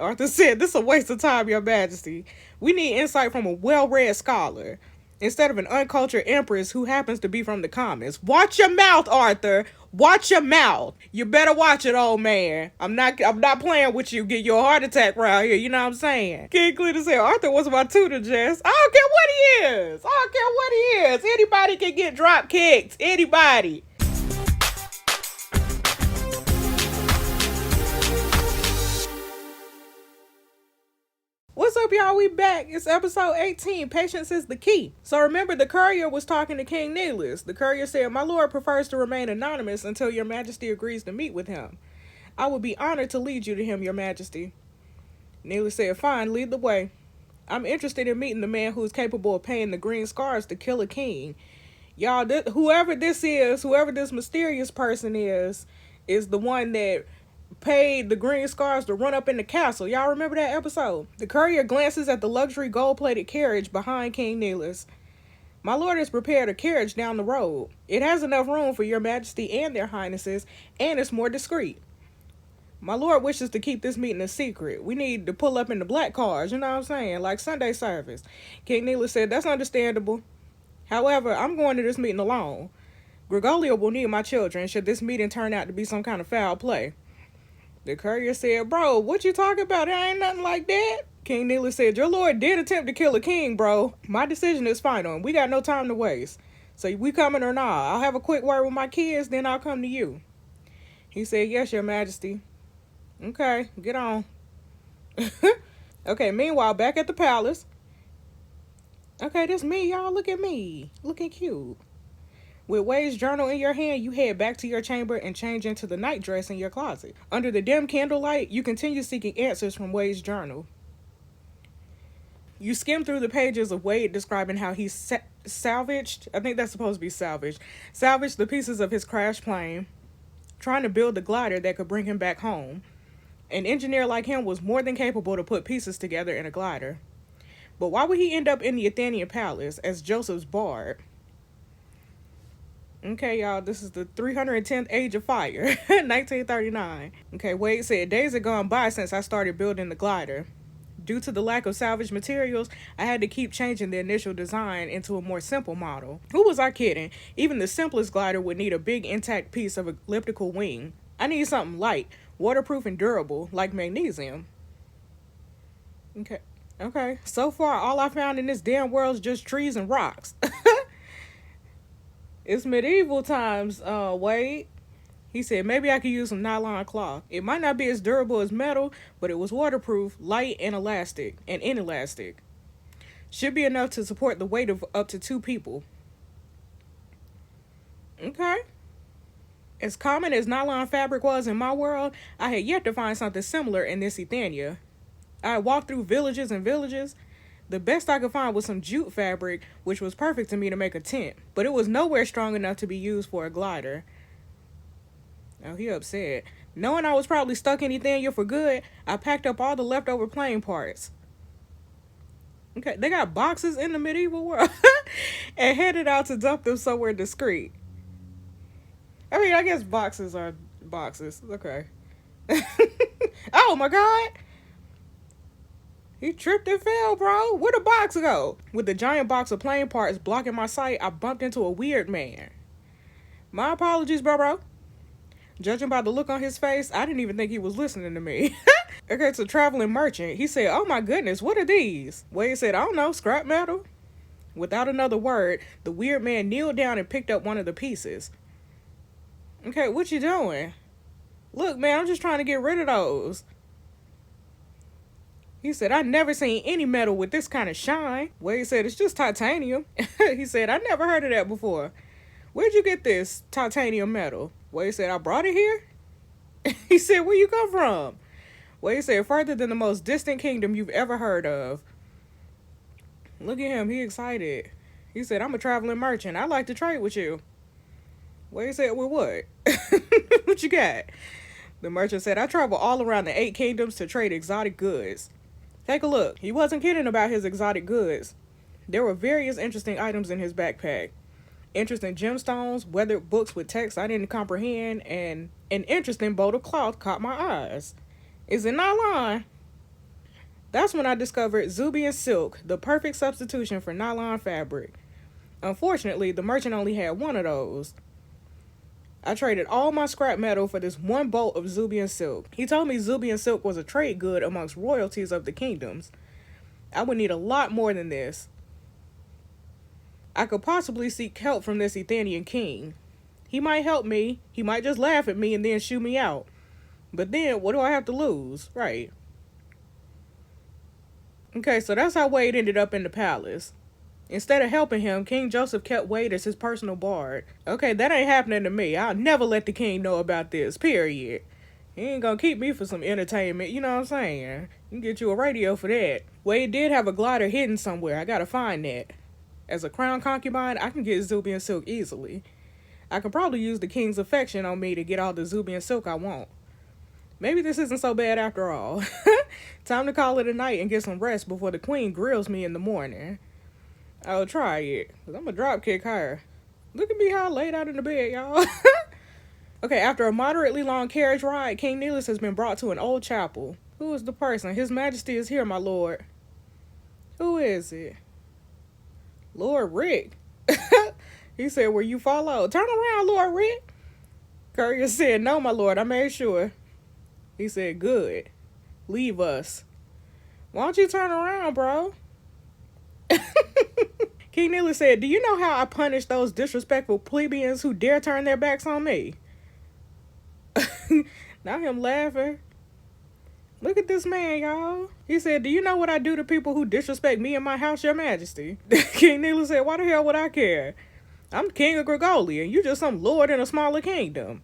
Arthur said, "This is a waste of time, Your Majesty. We need insight from a well-read scholar instead of an uncultured empress who happens to be from the commons." Watch your mouth, Arthur. Watch your mouth. You better watch it, old man. I'm not playing with you. Get you a heart attack around here. You know what I'm saying? King Cletus said, "Arthur was my tutor, Jess. I don't care what he is. I don't care what he is. Anybody can get drop kicked. Anybody." What's up, y'all? We back. It's episode 18. Patience is the key. So remember, the courier was talking to King Neelis. The courier said, "My lord prefers to remain anonymous until your majesty agrees to meet with him. I would be honored to lead you to him, your majesty." Neelis said, "Fine, lead the way. I'm interested in meeting the man who's capable of paying the green scars to kill a king." Y'all, whoever this is, whoever this mysterious person is the one that paid the green scars to run up in the castle. Y'all remember that episode? The courier glances at the luxury gold-plated carriage behind King Neelis. "My lord has prepared a carriage down the road. It has enough room for your majesty and their highnesses, and it's more discreet. My lord wishes to keep this meeting a secret. We need to pull up in the black cars, you know what I'm saying, like Sunday service." King Neelis said, "That's understandable. However, I'm going to this meeting alone. Gregolia will need my children should this meeting turn out to be some kind of foul play." The courier said, "Bro, what you talking about? It ain't nothing like that." King Neelis said, "Your lord did attempt to kill a king, bro. My decision is final, and we got no time to waste. So we coming or not? I'll have a quick word with my kids, then I'll come to you." He said, "Yes, your majesty." "Okay, get on." Okay, meanwhile, back at the palace. Okay, this me, y'all. Look at me. Looking cute. With Wade's journal in your hand, you head back to your chamber and change into the night dress in your closet. Under the dim candlelight, you continue seeking answers from Wade's journal. You skim through the pages of Wade describing how he salvaged, I think that's supposed to be salvaged the pieces of his crashed plane, trying to build a glider that could bring him back home. An engineer like him was more than capable to put pieces together in a glider. But why would he end up in the Athenian palace as Joseph's bard? Okay, y'all, this is the 310th Age of Fire, 1939. Okay, Wade said, "Days had gone by since I started building the glider. Due to the lack of salvaged materials, I had to keep changing the initial design into a more simple model. Who was I kidding? Even the simplest glider would need a big intact piece of elliptical wing. I need something light, waterproof and durable, like magnesium." Okay. So far, all I found in this damn world is just trees and rocks. It's medieval times, Wade. He said, "Maybe I could use some nylon cloth. It might not be as durable as metal, but it was waterproof, light, and inelastic. Should be enough to support the weight of up to 2 people." Okay. As common as nylon fabric was in my world, I had yet to find something similar in this Ethania. I walked through villages and villages. The best I could find was some jute fabric, which was perfect to me to make a tent, but it was nowhere strong enough to be used for a glider. Oh, he upset. Knowing I was probably stuck in Ethania for good, I packed up all the leftover plane parts. Okay, they got boxes in the medieval world. And headed out to dump them somewhere discreet. I mean, I guess boxes are boxes. Okay. Oh my God. He tripped and fell, bro. Where'd the box go? With the giant box of plane parts blocking my sight, I bumped into a weird man. My apologies, bro. Judging by the look on his face, I didn't even think he was listening to me. Okay, it's a traveling merchant. He said, "Oh my goodness, what are these?" Wade said, "I don't know, scrap metal." Without another word, the weird man kneeled down and picked up one of the pieces. "Okay, what you doing?" "Look, man, I'm just trying to get rid of those." He said, "I never seen any metal with this kind of shine." Wade said, "It's just titanium." He said, "I never heard of that before. Where'd you get this titanium metal?" Wade said, "I brought it here." He said, "Where you come from?" Wade said, "Further than the most distant kingdom you've ever heard of." Look at him, he excited. He said, "I'm a traveling merchant. I'd like to trade with you." Wade said, "Well, what?" "What you got?" The merchant said, "I travel all around the 8 kingdoms to trade exotic goods." Take a look. He wasn't kidding about his exotic goods. There were various interesting items in his backpack. Interesting gemstones, weathered books with text I didn't comprehend, and an interesting bolt of cloth caught my eyes. "Is it nylon?" That's when I discovered Zubian silk, the perfect substitution for nylon fabric. Unfortunately, the merchant only had one of those. I traded all my scrap metal for this one bolt of Zubian silk. He told me Zubian silk was a trade good amongst royalties of the kingdoms. I would need a lot more than this. I could possibly seek help from this Ethanian king. He might help me, he might just laugh at me and then shoot me out. But then, what do I have to lose? Right. Okay, so that's how Wade ended up in the palace. Instead of helping him, King Joseph kept Wade as his personal bard. Okay, that ain't happening to me. I'll never let the king know about this, period. He ain't gonna keep me for some entertainment, you know what I'm saying? You can get you a radio for that. Wade did have a glider hidden somewhere. I gotta find that. As a crown concubine, I can get Zubian silk easily. I could probably use the king's affection on me to get all the Zubian silk I want. Maybe this isn't so bad after all. Time to call it a night and get some rest before the queen grills me in the morning. I'll try it, because I'm a dropkick her. Look at me how I laid out in the bed, y'all. Okay, after a moderately long carriage ride, King Nelis has been brought to an old chapel. Who is the person? His Majesty is here, my lord. Who is it? Lord Rick. He said, "Will you follow?" Turn around, Lord Rick. Courier said, "No, my lord, I made sure." He said, "Good. Leave us." Why don't you turn around, bro? King Nelis said, "Do you know how I punish those disrespectful plebeians who dare turn their backs on me?" Now him laughing. Look at this man, y'all. He said, "Do you know what I do to people who disrespect me and my house, your majesty?" King Nelis said, "Why the hell would I care? I'm king of Gregolia, and you just some lord in a smaller kingdom."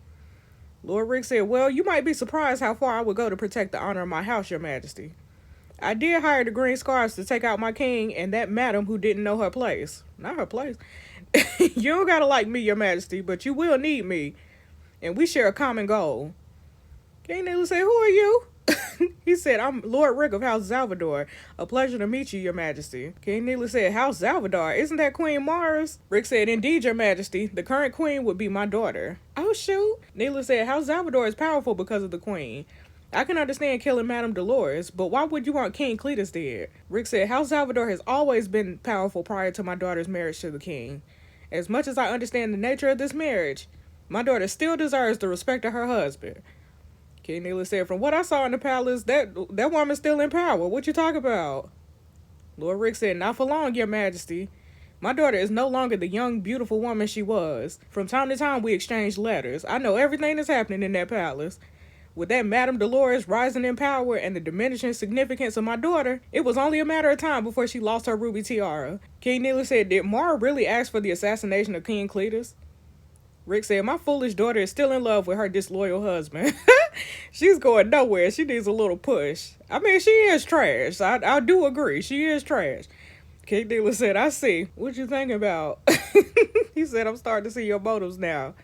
Lord Rick said, "Well, you might be surprised how far I would go to protect the honor of my house, your majesty. I did hire the Green Scarves to take out my king and that madam who didn't know her place." Not her place. "You don't gotta like me, your majesty, but you will need me. And we share a common goal." King Nelis said, "Who are you?" He said, "I'm Lord Rick of House Salvador. A pleasure to meet you, your majesty." King Nelis said, "House Salvador? Isn't that Queen Mars?" Rick said, "Indeed, your majesty. The current queen would be my daughter." Oh, shoot. Nelis said, "House Salvador is powerful because of the queen. I can understand killing Madame Dolores, but why would you want King Cletus dead?" Rick said, "House Salvador has always been powerful prior to my daughter's marriage to the king. As much as I understand the nature of this marriage, my daughter still deserves the respect of her husband." King Nelis said, "From what I saw in the palace, that woman's still in power. What you talking about?" Lord Rick said, "Not for long, your majesty. My daughter is no longer the young, beautiful woman she was. From time to time, we exchange letters. I know everything that's happening in that palace. With that Madame Dolores rising in power and the diminishing significance of my daughter, it was only a matter of time before she lost her ruby tiara." King Nelis said, "Did Mara really ask for the assassination of King Cletus?" Rick said, "My foolish daughter is still in love with her disloyal husband." She's going nowhere. She needs a little push. I mean, she is trash. I do agree. She is trash. King Nelis said, "I see. What you thinking about?" He said, "I'm starting to see your motives now.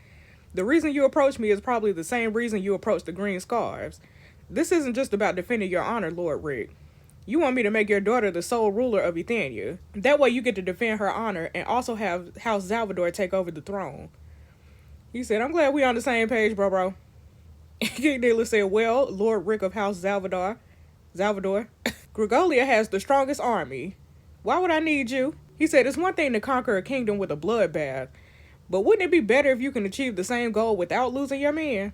The reason you approached me is probably the same reason you approached the Green Scarves. This isn't just about defending your honor, Lord Rick. You want me to make your daughter the sole ruler of Ethania. That way you get to defend her honor and also have House Salvador take over the throne." He said, "I'm glad we on the same page, bro." King Nelis said, "Well, Lord Rick of House Salvador, Gregolia has the strongest army. Why would I need you?" He said, "It's one thing to conquer a kingdom with a bloodbath, but wouldn't it be better if you can achieve the same goal without losing your men?"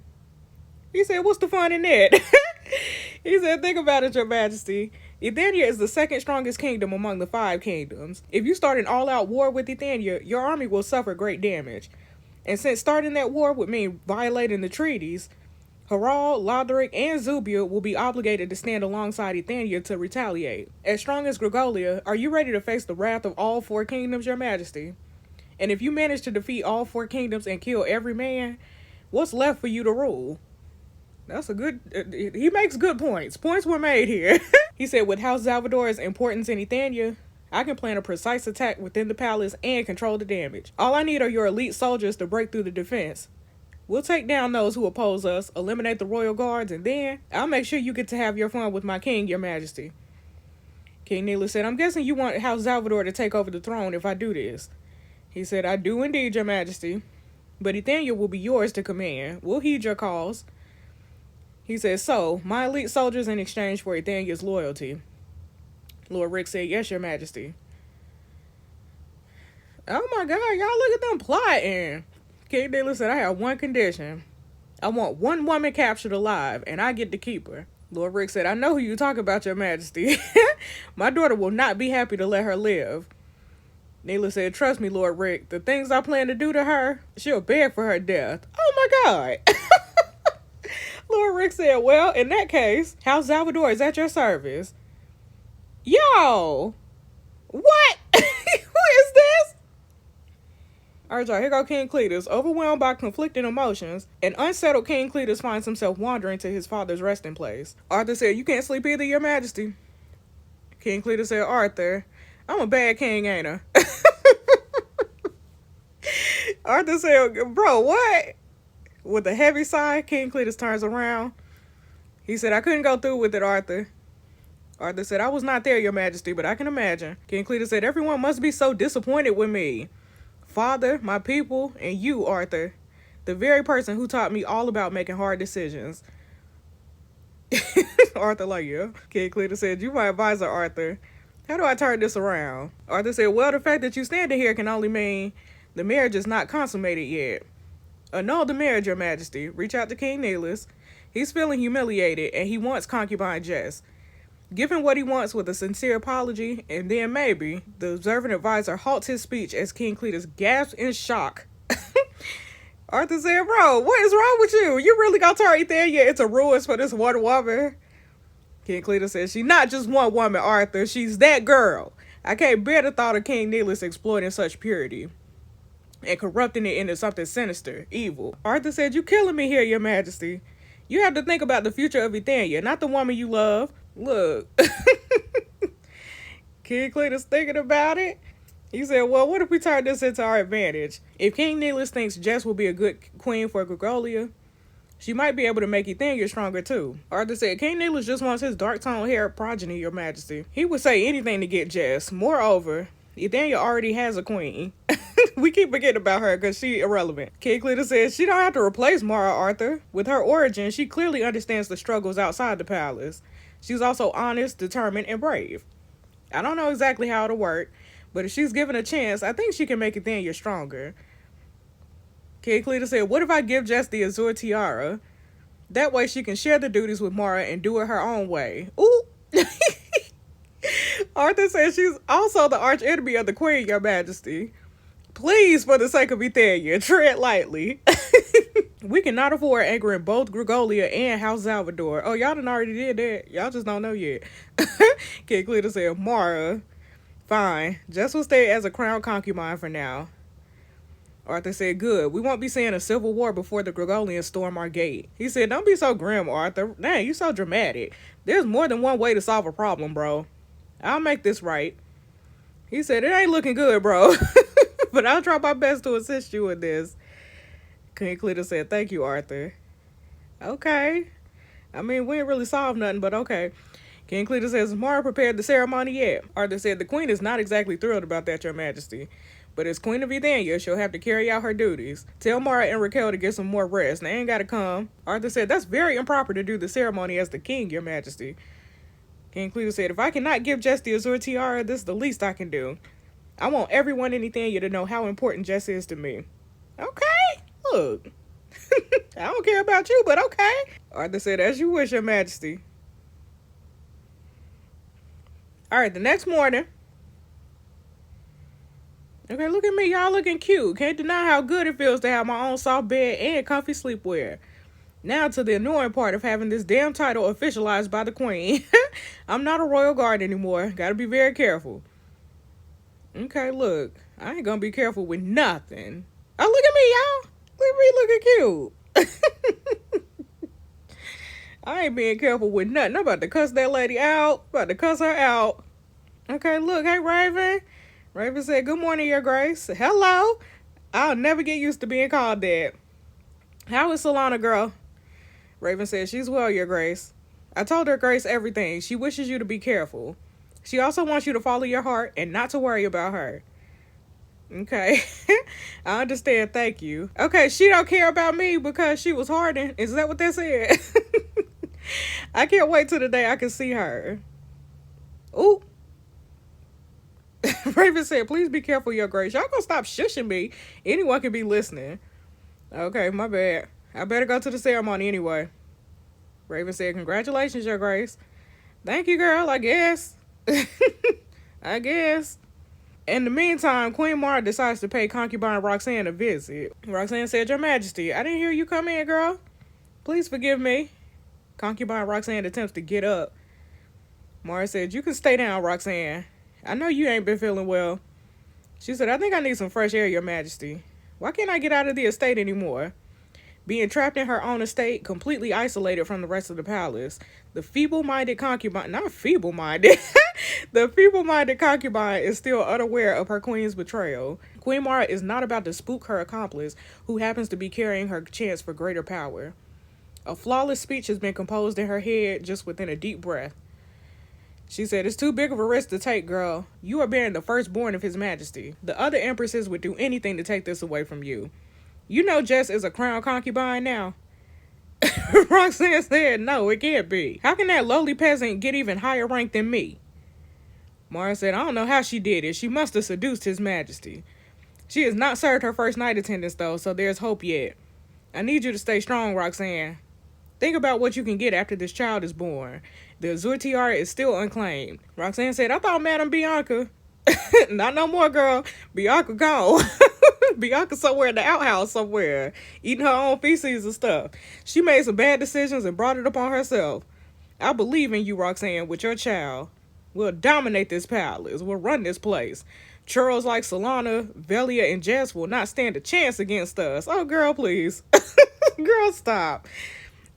He said, "What's the fun in that?" He said, "Think about it, your majesty. Ethania is the second strongest kingdom among the 5 kingdoms. If you start an all-out war with Ethania, your army will suffer great damage. And since starting that war would mean violating the treaties, Harald, Lotharic, and Zubia will be obligated to stand alongside Ethania to retaliate. As strong as Gregolia, are you ready to face the wrath of all 4 kingdoms, your majesty? And if you manage to defeat all 4 kingdoms and kill every man, what's left for you to rule?" That's a good... he makes good points. Points were made here. He said, "With House Salvador's importance in Ethania, I can plan a precise attack within the palace and control the damage. All I need are your elite soldiers to break through the defense. We'll take down those who oppose us, eliminate the royal guards, and then I'll make sure you get to have your fun with my king, your majesty." King Nelis said, "I'm guessing you want House Salvador to take over the throne if I do this." He said, "I do indeed, your majesty. But Ethania will be yours to command. We'll heed your calls." He said, "So, my elite soldiers in exchange for Ethania's loyalty." Lord Rick said, yes, your majesty. Oh my god, y'all look at them plotting. King Neelix said, I have one condition. I want one woman captured alive, and I get to keep her. Lord Rick said, I know who you talk about, your majesty. My daughter will not be happy to let her live. Neelix said, trust me, Lord Rick, the things I plan to do to her, she'll beg for her death. Oh my god. Lord Rick said, well, in that case, House Salvador is at your service. Yo! What? Who is this? Alright, y'all, here go King Cletus. Overwhelmed by conflicting emotions, an unsettled King Cletus finds himself wandering to his father's resting place. Arthur said, you can't sleep either, your majesty. King Cletus said, Arthur, I'm a bad king, ain't I? Arthur said, bro, what? With a heavy sigh, King Cletus turns around. He said, I couldn't go through with it, Arthur. Arthur said, I was not there, your majesty, but I can imagine. King Cletus said, everyone must be so disappointed with me. Father, my people, and you, Arthur. The very person who taught me all about making hard decisions. Arthur like, yeah. King Cletus said, you my advisor, Arthur. How do I turn this around? Arthur said, well, the fact that you standing here can only mean the marriage is not consummated yet. Annul the marriage, your majesty. Reach out to King Neelix. He's feeling humiliated, and he wants concubine Jess. Give him what he wants with a sincere apology, and then maybe the observant advisor halts his speech as King Cletus gasps in shock. Arthur said, bro, what is wrong with you? You really gonna turn Ethania into ruins for this one woman? King Cletus said, she's not just one woman, Arthur. She's that girl. I can't bear the thought of King Neelix exploiting such purity and corrupting it into something sinister, evil. Arthur said, you killing me here, your majesty. You have to think about the future of Ethania, not the woman you love. Look. King Cletus thinking about it. He said, well, what if we turn this into our advantage? If King Neelix thinks Jess will be a good queen for Gregolia, she might be able to make Ethania stronger too. Arthur said, King Neelix just wants his dark-toned hair progeny, your majesty. He would say anything to get Jess. Moreover, Ethania already has a queen. We keep forgetting about her because she's irrelevant. King Cletus says she don't have to replace Mara, Arthur. With her origin, she clearly understands the struggles outside the palace. She's also honest, determined, and brave. I don't know exactly how it'll work, but if she's given a chance, I think she can make Ethania stronger. King Cletus said, what if I give Jess the Azure Tiara? That way she can share the duties with Mara and do it her own way. Ooh! Arthur says she's also the arch enemy of the queen, your majesty. Please, for the sake of Ethania, tread lightly. We cannot afford angering both Gregolia and House Salvador. Oh, y'all done already did that. Y'all just don't know yet. King Cletus said, Mara, fine. Jess will stay as a crown concubine for now. Arthur said, good. We won't be seeing a civil war before the Gregolians storm our gate. He said, don't be so grim, Arthur. Dang, you so dramatic. There's more than one way to solve a problem, bro. I'll make this right. He said, it ain't looking good, bro. But I'll try my best to assist you with this. King Cletus said, thank you, Arthur. Okay. I mean, we ain't really solved nothing, but okay. King Cletus says, is Mara prepared the ceremony yet? Arthur said, the queen is not exactly thrilled about that, your majesty. But as queen of Ethania, she'll have to carry out her duties. Tell Mara and Raquel to get some more rest. They ain't got to come. Arthur said, that's very improper to do the ceremony as the king, your majesty. King Cletus said, if I cannot give Jess the Azure Tiara, this is the least I can do. I want everyone in Ethania to know how important Jess is to me. Okay, look. I don't care about you, but okay. Arthur said, as you wish, your majesty. All right, the next morning. Okay, look at me. Y'all looking cute. Can't deny how good it feels to have my own soft bed and comfy sleepwear. Now to the annoying part of having this damn title officialized by the queen. I'm not a royal guard anymore. Gotta be very careful. Okay, look. I ain't gonna be careful with nothing. Oh, look at me, y'all. Look at me looking cute. I ain't being careful with nothing. I'm about to cuss that lady out. About to cuss her out. Okay, look. Hey, Raven. Raven said, good morning, your grace. Hello. I'll never get used to being called that. How is Solana, girl? Raven said, she's well, your grace. I told her, Grace, everything. She wishes you to be careful. She also wants you to follow your heart and not to worry about her. Okay. I understand. Thank you. Okay, she don't care about me because she was hardened. Is that what they said? I can't wait till the day I can see her. Ooh. Raven said, please be careful, Your Grace. Y'all gonna stop shushing me. Anyone can be listening. Okay, my bad. I better go to the ceremony anyway. Raven said, congratulations, Your Grace. Thank you, girl, I guess. I guess. In the meantime, Queen Mara decides to pay concubine Roxanne a visit. Roxanne said, Your Majesty, I didn't hear you come in, girl. Please forgive me. Concubine Roxanne attempts to get up. Mara said, you can stay down, Roxanne. I know you ain't been feeling well. She said, I think I need some fresh air, Your Majesty. Why can't I get out of the estate anymore? Being trapped in her own estate, completely isolated from the rest of the palace, the feeble-minded concubine, not feeble-minded, the feeble-minded concubine is still unaware of her queen's betrayal. Queen Mara is not about to spook her accomplice, who happens to be carrying her chance for greater power. A flawless speech has been composed in her head just within a deep breath. She said, it's too big of a risk to take, girl. You are bearing the firstborn of His Majesty. The other empresses would do anything to take this away from you. You know Jess is a crown concubine now. Roxanne said, no, it can't be. How can that lowly peasant get even higher rank than me? Mara said, I don't know how she did it. She must have seduced His Majesty. She has not served her first night attendance, though, so there's hope yet. I need you to stay strong, Roxanne. Think about what you can get after this child is born. The Azure Tiara is still unclaimed. Roxanne said, I thought Madame Bianca. Not no more, girl. Bianca gone. Bianca somewhere in the outhouse somewhere, eating her own feces and stuff. She made some bad decisions and brought it upon herself. I believe in you, Roxanne, with your child. We'll dominate this palace. We'll run this place. Churls like Solana, Velia, and Jess will not stand a chance against us. Oh, girl, please. Girl, stop.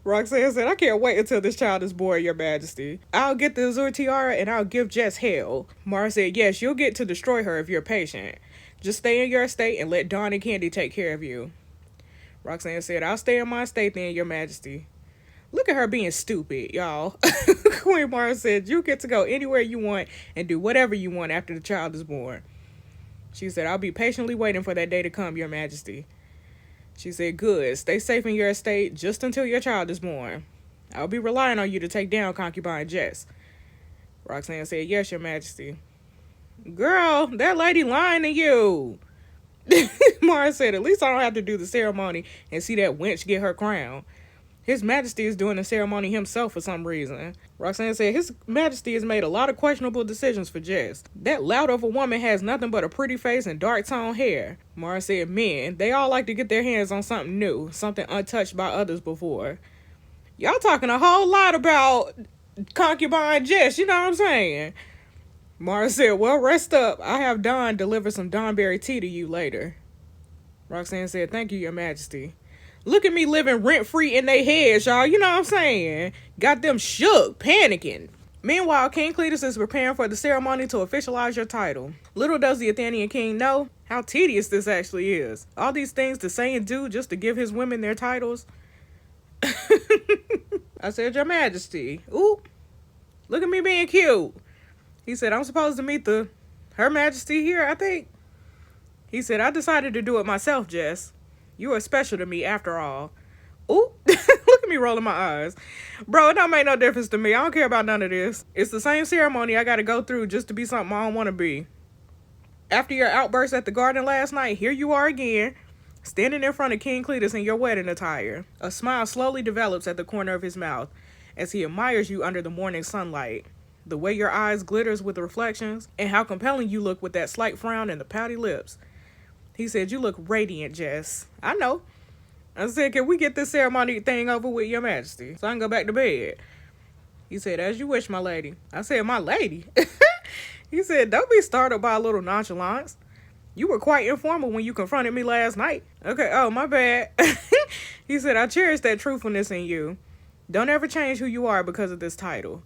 Roxanne said, I can't wait until this child is born, Your Majesty. I'll get the Azure Tiara and I'll give Jess hell. Mara said, yes, you'll get to destroy her if you're patient. Just stay in your estate and let Dawn and Candy take care of you. Roxanne said, I'll stay in my estate then, Your Majesty. Look at her being stupid, y'all. Queen Mara said, you get to go anywhere you want and do whatever you want after the child is born. She said, I'll be patiently waiting for that day to come, Your Majesty. She said, good. Stay safe in your estate just until your child is born. I'll be relying on you to take down concubine Jess. Roxanne said, yes, Your Majesty. Girl, that lady lying to you. Mara said, at least I don't have to do the ceremony and see that wench get her crown. His Majesty is doing the ceremony himself for some reason. Roxanne said, His Majesty has made a lot of questionable decisions for Jess. That lout of a woman has nothing but a pretty face and dark toned hair. Mara said, men, they all like to get their hands on something new, something untouched by others before. Y'all talking a whole lot about concubine Jess, you know what I'm saying? Mara said, well, rest up. I have Dawn deliver some Dawnberry tea to you later. Roxanne said, thank you, Your Majesty. Look at me living rent-free in their heads, y'all. You know what I'm saying? Got them shook, panicking. Meanwhile, King Cletus is preparing for the ceremony to officialize your title. Little does the Athenian king know how tedious this actually is. All these things to say and do just to give his women their titles. I said, Your Majesty. Ooh, look at me being cute. He said, I'm supposed to meet Her Majesty here, I think. He said, I decided to do it myself, Jess. You are special to me after all. Ooh, look at me rolling my eyes. Bro, it don't make no difference to me. I don't care about none of this. It's the same ceremony I gotta go through just to be something I don't want to be. After your outburst at the garden last night, here you are again, standing in front of King Cletus in your wedding attire. A smile slowly develops at the corner of his mouth as he admires you under the morning sunlight. The way your eyes glitters with the reflections, and how compelling you look with that slight frown and the pouty lips. He said, you look radiant, Jess. I know. I said, can we get this ceremony thing over with, Your Majesty, so I can go back to bed? He said, as you wish, my lady. I said, my lady? He said, don't be startled by a little nonchalance. You were quite informal when you confronted me last night. Okay, oh, my bad. He said, I cherish that truthfulness in you. Don't ever change who you are because of this title.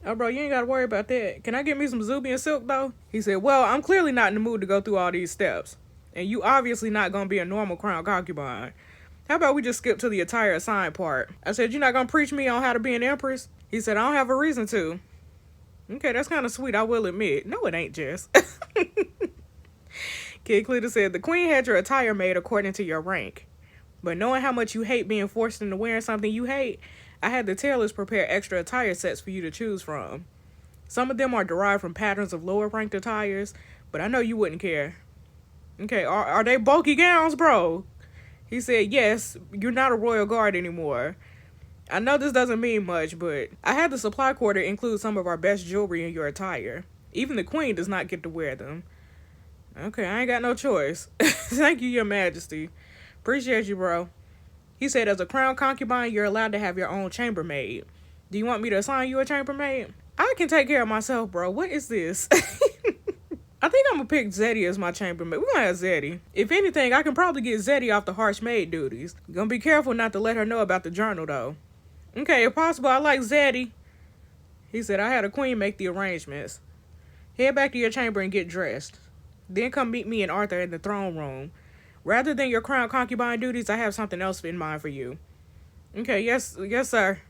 Oh, bro, you ain't got to worry about that. Can I get me some Zubian silk, though? He said, well, I'm clearly not in the mood to go through all these steps. And you obviously not going to be a normal crown concubine. How about we just skip to the attire assigned part? I said, you're not going to preach me on how to be an empress? He said, I don't have a reason to. Okay, that's kind of sweet, I will admit. No, it ain't, Jess. King Cletus said, the queen had your attire made according to your rank. But knowing how much you hate being forced into wearing something you hate, I had the tailors prepare extra attire sets for you to choose from. Some of them are derived from patterns of lower ranked attires, but I know you wouldn't care. Okay, are they bulky gowns, bro? He said, yes, you're not a royal guard anymore. I know this doesn't mean much, but I had the supply quarter include some of our best jewelry in your attire. Even the queen does not get to wear them. Okay, I ain't got no choice. Thank you, your majesty. Appreciate you, bro. He said, as a crown concubine, you're allowed to have your own chambermaid. Do you want me to assign you a chambermaid? I can take care of myself, bro. What is this? I think I'm gonna pick Zeddy as my chambermaid. We're gonna have Zeddy. If anything, I can probably get Zeddy off the harsh maid duties. Gonna be careful not to let her know about the journal, though. Okay, if possible, I like Zeddy. He said, I had a queen make the arrangements. Head back to your chamber and get dressed. Then come meet me and Arthur in the throne room. Rather than your crown concubine duties, I have something else in mind for you. Okay, yes, sir.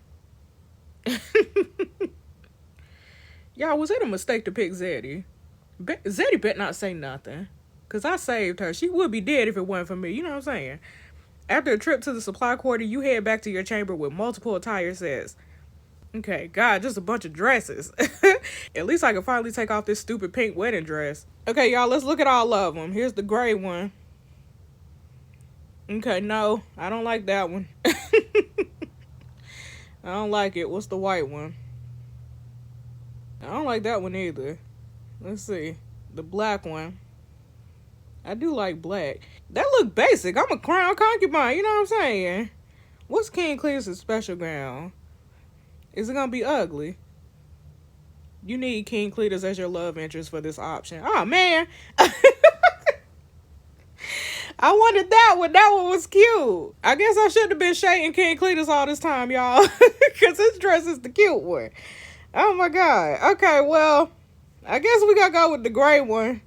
Y'all, was it a mistake to pick Zeddy? Zeddy better not say nothing. Because I saved her. She would be dead if it wasn't for me. You know what I'm saying? After a trip to the supply quarter, you head back to your chamber with multiple attire sets. Okay, God, just a bunch of dresses. At least I can finally take off this stupid pink wedding dress. Okay, y'all, let's look at all of them. Here's the gray one. Okay, no, I don't like that one. I don't like it. What's the white one? I don't like that one either. Let's see. The black one. I do like black. That look basic. I'm a crown concubine. You know what I'm saying? What's King Cletus' special gown? Is it going to be ugly? You need King Cletus as your love interest for this option. Oh, man. I wanted that one. That one was cute. I guess I shouldn't have been shading King Cletus all this time, y'all. Because his dress is the cute one. Oh, my God. Okay, well, I guess we got to go with the gray one.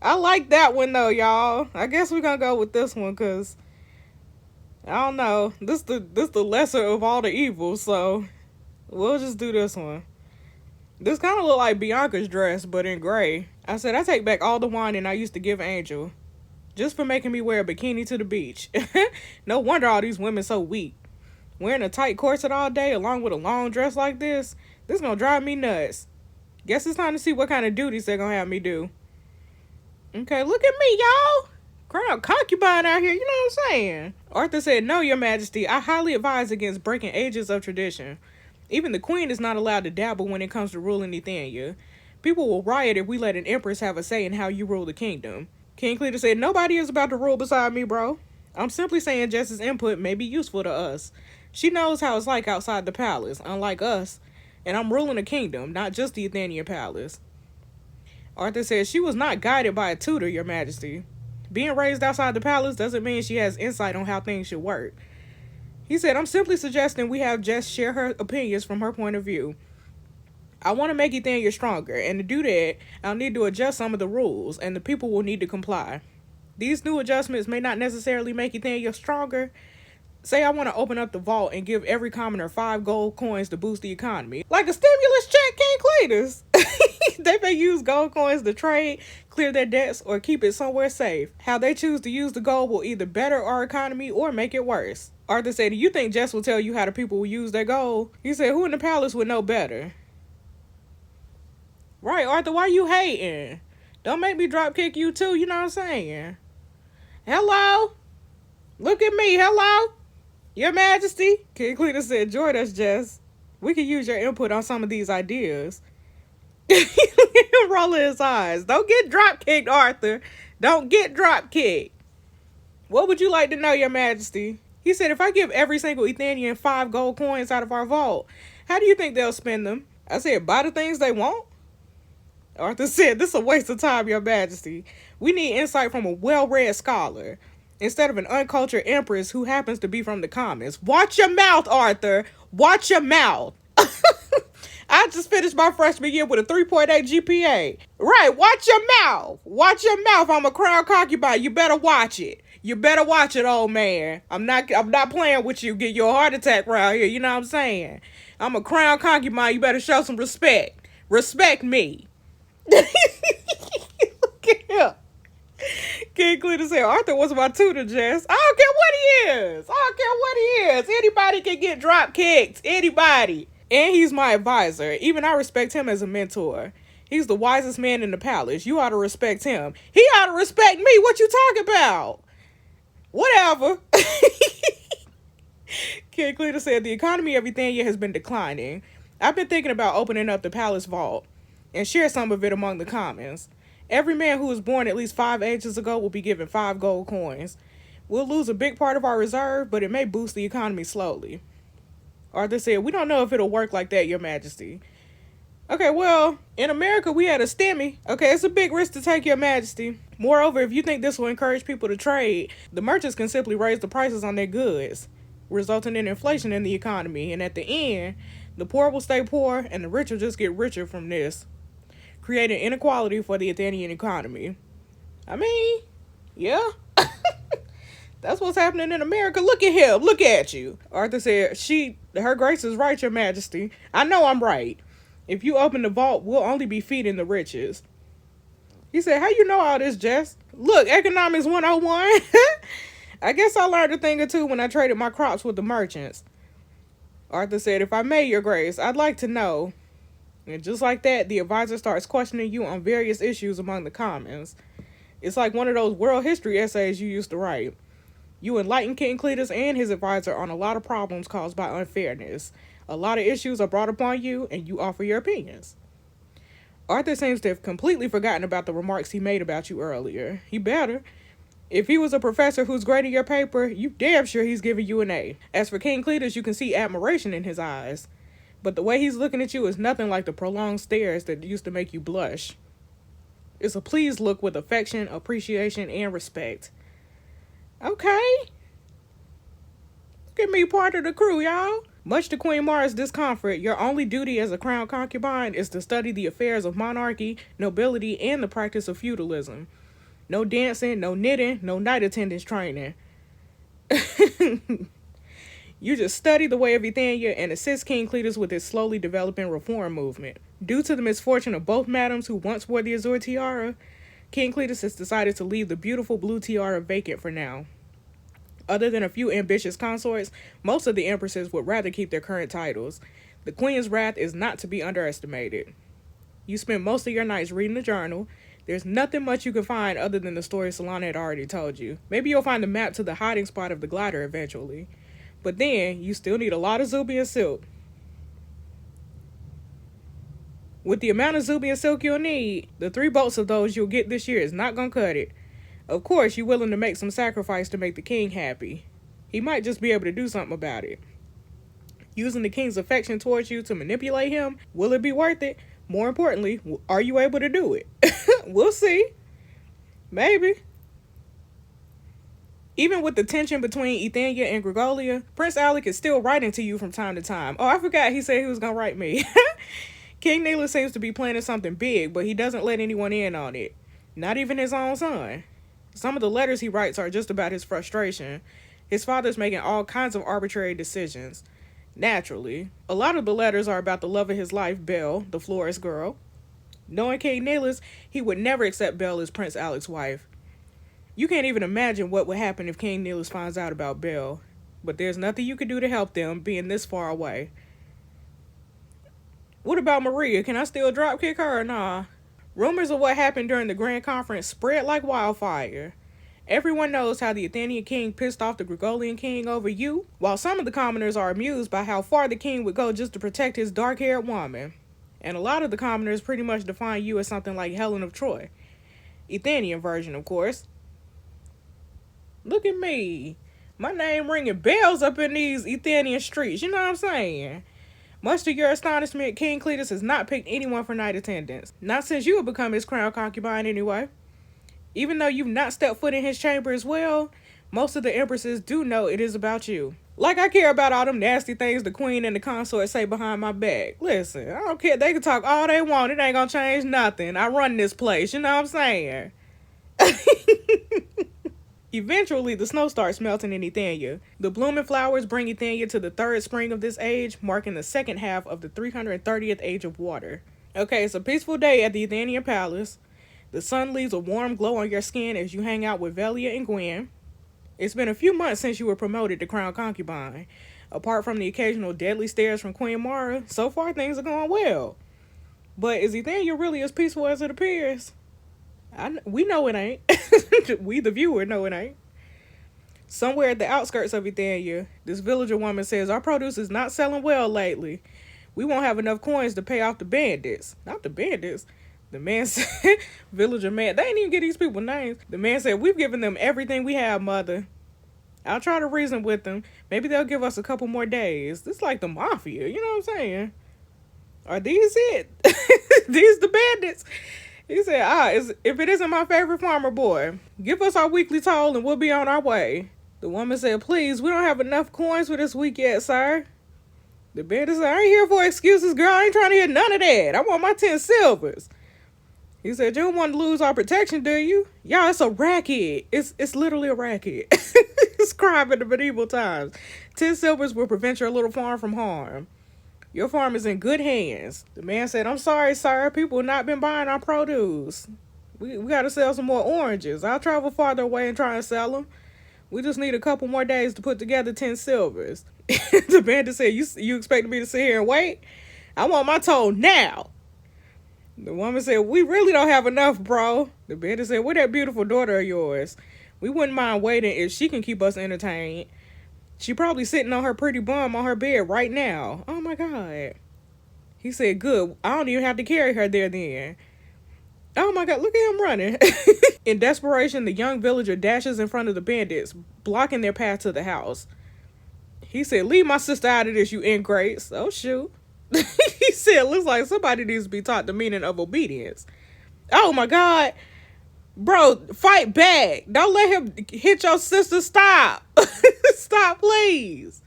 I like that one, though, y'all. I guess we're going to go with this one because, I don't know. This the lesser of all the evils, so we'll just do this one. This kind of look like Bianca's dress, but in gray. I said, I take back all the whining I used to give Angel. Just for making me wear a bikini to the beach. No wonder all these women so weak. Wearing a tight corset all day along with a long dress like this gonna drive me nuts. Guess it's time to see what kind of duties they're gonna have me do. Okay, look at me, y'all. Crown concubine out here, you know what I'm saying? Arthur said, no, your majesty, I highly advise against breaking ages of tradition. Even the queen is not allowed to dabble when it comes to ruling Nithania. People will riot if we let an empress have a say in how you rule the kingdom. King Cletus said, nobody is about to rule beside me, bro. I'm simply saying Jess's input may be useful to us. She knows how it's like outside the palace, unlike us. And I'm ruling a kingdom, not just the Athenian palace. Arthur said, she was not guided by a tutor, your majesty. Being raised outside the palace doesn't mean she has insight on how things should work. He said, I'm simply suggesting we have Jess share her opinions from her point of view. I want to make Athenia stronger, and to do that, I'll need to adjust some of the rules, and the people will need to comply. These new adjustments may not necessarily make Athenia stronger. Say I want to open up the vault and give every commoner 5 gold coins to boost the economy. Like a stimulus check, King Cletus. They may use gold coins to trade, clear their debts, or keep it somewhere safe. How they choose to use the gold will either better our economy or make it worse. Arthur said, do you think Jess will tell you how the people will use their gold? He said, who in the palace would know better? Right, Arthur, why you hating? Don't make me drop kick you too, you know what I'm saying? Hello? Look at me, hello? Your majesty? King Cletus said, join us, Jess. We can use your input on some of these ideas. Rolling his eyes. Don't get drop kicked, Arthur. Don't get drop kicked. What would you like to know, your majesty? He said, if I give every single Athenian 5 gold coins out of our vault, how do you think they'll spend them? I said, buy the things they want. Arthur said, this is a waste of time, your majesty. We need insight from a well-read scholar, instead of an uncultured empress who happens to be from the commons. Watch your mouth, Arthur. Watch your mouth. I just finished my freshman year with a 3.8 GPA. Right, watch your mouth. Watch your mouth. I'm a crown concubine. You better watch it. You better watch it, old man. I'm not playing with you. Get you a heart attack around here. You know what I'm saying? I'm a crown concubine. You better show some respect. Respect me. Look at him. King Cletus said, Arthur was my tutor, Jess. I don't care what he is. I don't care what he is. Anybody can get drop kicked. Anybody. And he's my advisor. Even I respect him as a mentor. He's the wisest man in the palace. You ought to respect him. He ought to respect me. What you talking about? Whatever. King Cletus said the economy of Ethania has been declining. I've been thinking about opening up the palace vault and share some of it among the commons. Every man who was born at least 5 ages ago will be given 5 gold coins. We'll lose a big part of our reserve, but it may boost the economy slowly. Arthur said, we don't know if it'll work like that, Your Majesty. Okay, well, in America, we had a stimmy. Okay, it's a big risk to take, Your Majesty. Moreover, if you think this will encourage people to trade, the merchants can simply raise the prices on their goods, resulting in inflation in the economy. And at the end, the poor will stay poor, and the rich will just get richer from this, creating inequality for the Athenian economy. I mean, yeah. That's what's happening in America. Look at him. Look at you. Arthur said, her grace is right, Your Majesty. I know I'm right. If you open the vault, we'll only be feeding the riches. He said, how you know all this, Jess? Look, economics 101. I guess I learned a thing or two when I traded my crops with the merchants. Arthur said, if I may, Your Grace, I'd like to know. And just like that, the advisor starts questioning you on various issues among the commons. It's like one of those world history essays you used to write. You enlighten King Cletus and his advisor on a lot of problems caused by unfairness. A lot of issues are brought upon you, and you offer your opinions. Arthur seems to have completely forgotten about the remarks he made about you earlier. He better. If he was a professor who's grading your paper, you damn sure he's giving you an A. As for King Cletus, you can see admiration in his eyes. But the way he's looking at you is nothing like the prolonged stares that used to make you blush. It's a pleased look with affection, appreciation, and respect. Okay. Get me part of the crew, y'all. Much to Queen Mara's discomfort, your only duty as a crown concubine is to study the affairs of monarchy, nobility, and the practice of feudalism. No dancing, no knitting, no night attendance training. You just study the way of Ethania and assist King Cletus with his slowly developing reform movement. Due to the misfortune of both madams who once wore the azure tiara, King Cletus has decided to leave the beautiful blue tiara vacant for now. Other than a few ambitious consorts, most of the empresses would rather keep their current titles. The queen's wrath is not to be underestimated. You spend most of your nights reading the journal. There's nothing much you can find other than the story Solana had already told you. Maybe you'll find a map to the hiding spot of the glider eventually. But then, you still need a lot of Zubian silk. With the amount of Zubian silk you'll need, the 3 boats of those you'll get this year is not gonna cut it. Of course, you're willing to make some sacrifice to make the king happy. He might just be able to do something about it. Using the king's affection towards you to manipulate him, will it be worth it? More importantly, are you able to do it? We'll see. Maybe. Even with the tension between Ethania and Gregolia, Prince Alec is still writing to you from time to time. Oh, I forgot he said he was gonna write me. King Neela seems to be planning something big, but he doesn't let anyone in on it. Not even his own son. Some of the letters he writes are just about his frustration. His father's making all kinds of arbitrary decisions. Naturally. A lot of the letters are about the love of his life, Belle, the florist girl. Knowing King Neelis, he would never accept Belle as Prince Alec's wife. You can't even imagine what would happen if King Neelis finds out about Belle. But there's nothing you can do to help them, being this far away. What about Maria? Can I still dropkick her or nah? Rumors of what happened during the Grand Conference spread like wildfire. Everyone knows how the Athenian king pissed off the Gregolian king over you, while some of the commoners are amused by how far the king would go just to protect his dark-haired woman. And a lot of the commoners pretty much define you as something like Helen of Troy. Athenian version, of course. Look at me. My name ringing bells up in these Athenian streets, you know what I'm saying? Much to your astonishment, King Cletus has not picked anyone for night attendance. Not since you have become his crown concubine anyway. Even though you've not stepped foot in his chamber as well, most of the empresses do know it is about you. Like I care about all them nasty things the queen and the consort say behind my back. Listen, I don't care. They can talk all they want. It ain't gonna change nothing. I run this place, you know what I'm saying? Eventually, the snow starts melting in Ethania. The blooming flowers bring Ethania to the 3rd spring of this age, marking the second half of the 330th age of water. Okay, it's a peaceful day at the Athenian Palace. The sun leaves a warm glow on your skin as you hang out with Velia and Gwen. It's been a few months since you were promoted to crown concubine. Apart from the occasional deadly stares from Queen Mara, so far things are going well. But is Ethania really as peaceful as it appears? We know it ain't. We, the viewer, know it ain't. Somewhere at the outskirts of Ethania, this villager woman says, our produce is not selling well lately. We won't have enough coins to pay off the bandits. Not the bandits. The man said, villager man, they ain't even get these people names. The man said, we've given them everything we have, mother. I'll try to reason with them. Maybe they'll give us a couple more days. This is like the mafia, you know what I'm saying? Are these it? These the bandits? He said, if it isn't my favorite farmer boy, give us our weekly toll and we'll be on our way. The woman said, please, we don't have enough coins for this week yet, sir. The bandit said, I ain't here for excuses, girl. I ain't trying to hear none of that. I want my 10 silvers. He said, you don't want to lose our protection, do you? Y'all, it's a racket. It's literally a racket. It's crime in the medieval times. 10 silvers will prevent your little farm from harm. Your farm is in good hands. The man said, I'm sorry, sir. People have not been buying our produce. We got to sell some more oranges. I'll travel farther away and try and sell them. We just need a couple more days to put together 10 silvers. The bandit said, you expect me to sit here and wait? I want my toll now. The woman said, we really don't have enough, bro. The bandit said, where that beautiful daughter of yours? We wouldn't mind waiting if she can keep us entertained. She probably sitting on her pretty bum on her bed right now. Oh my God. He said, good. I don't even have to carry her there then. Oh my God, look at him running. In desperation, the young villager dashes in front of the bandits, blocking their path to the house. He said, leave my sister out of this, you ingrates. Oh shoot. He said, looks like somebody needs to be taught the meaning of obedience. Oh my God. Bro, fight back. Don't let him hit your sister. Stop. Stop, please.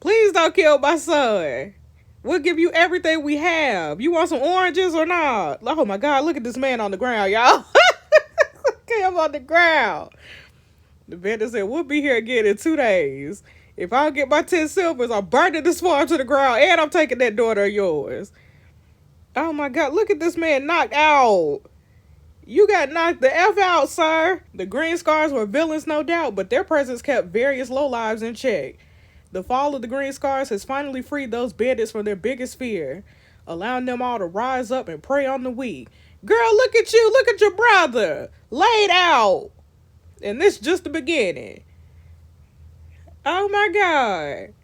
Please don't kill my son. We'll give you everything we have. You want some oranges or not? Oh my God, look at this man on the ground, y'all. Look at him on the ground. The vendor said, we'll be here again in 2 days. If I don't get my 10 silvers, I'm burning this farm to the ground and I'm taking that daughter of yours. Oh my God, look at this man knocked out. You got knocked the F out, sir. The Green Scars were villains, no doubt, but their presence kept various lowlives in check. The fall of the Green Scars has finally freed those bandits from their biggest fear, allowing them all to rise up and prey on the weak. Girl, look at you. Look at your brother. Laid out. And this just the beginning. Oh my God.